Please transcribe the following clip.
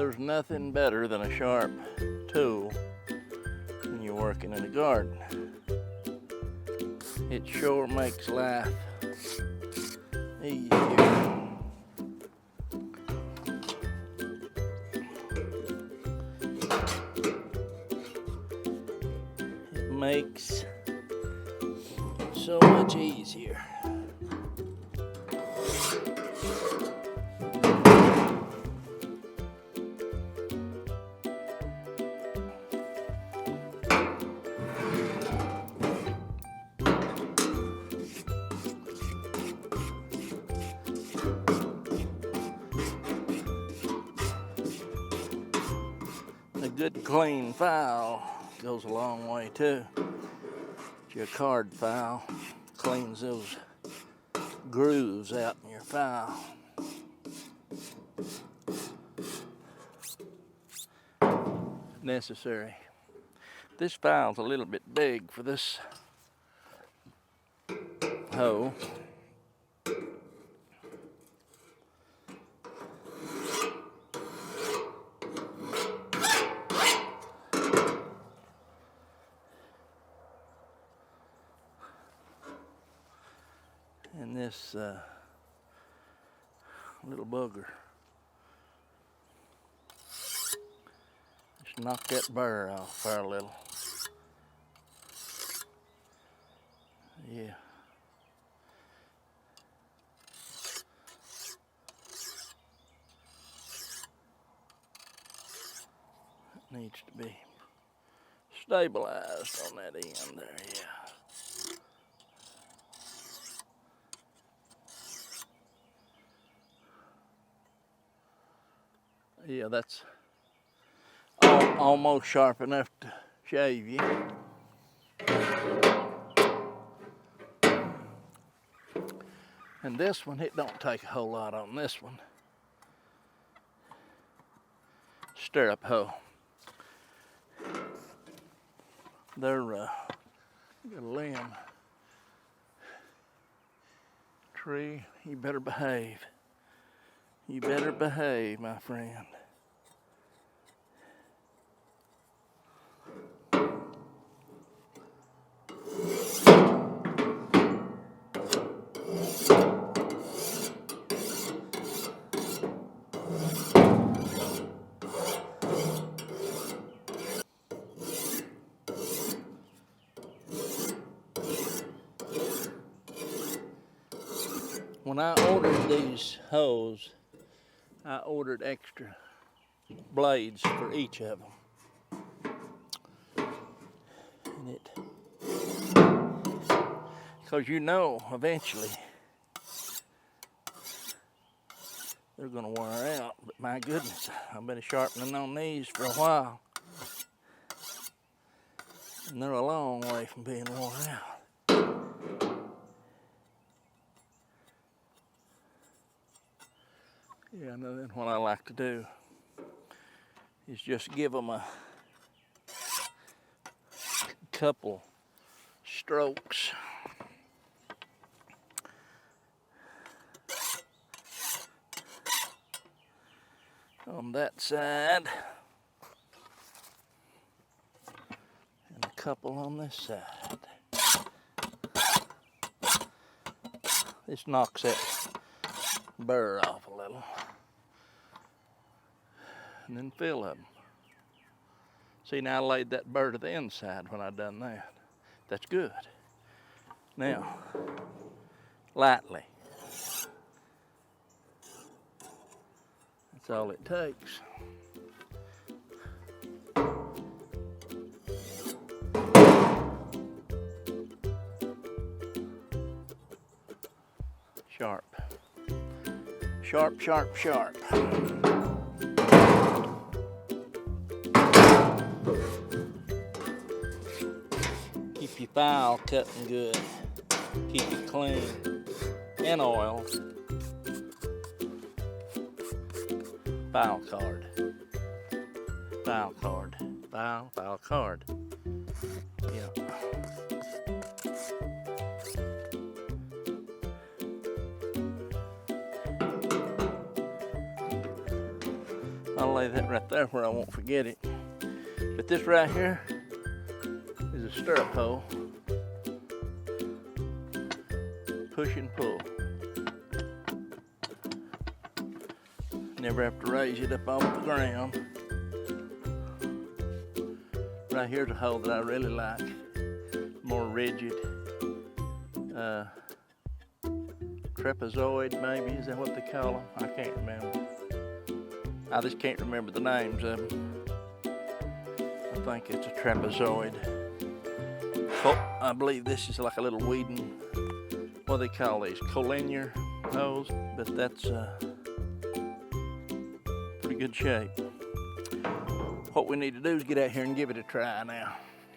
There's nothing better than a sharp tool when you're working in the garden. It sure makes life easier. It makes it so much easier. A good clean file goes a long way too. Your card file cleans those grooves out in your file. Necessary. This file's a little bit big for this hoe. And this little bugger. Just knock that burr off there a little. Yeah. It needs to be stabilized on that end there, yeah. Yeah, that's almost sharp enough to shave you. And this one, it don't take a whole lot on this one. Stirrup hoe. They're got a limb. Tree, you better behave. You better behave, my friend. When I ordered these hoes, I ordered extra blades for each of them. And because you know eventually they're gonna wear out, but my goodness, I've been sharpening on these for a while. And they're a long way from being worn out. Yeah, and then what I like to do is just give them a couple strokes. On that side, and a couple on this side. This knocks that burr off a little. And then fill them. See, now I laid that burr to the inside when I done that. That's good. Now, lightly. That's all it takes. Sharp. Sharp, sharp, sharp. Keep your file cutting good. Keep it clean and oiled. File card. File card. File card. Yeah. I'll lay that right there where I won't forget it. But this right here is a stirrup hole. Push and pull. Never have to raise it up off the ground. Right here's a hole that I really like. More rigid. Trapezoid maybe, is that what they call them? I can't remember. I just can't remember the names of them. I think it's a trapezoid. Oh, I believe this is like a little weeding, what do they call these, collinear holes, but that's pretty good shape. What we need to do is get out here and give it a try now.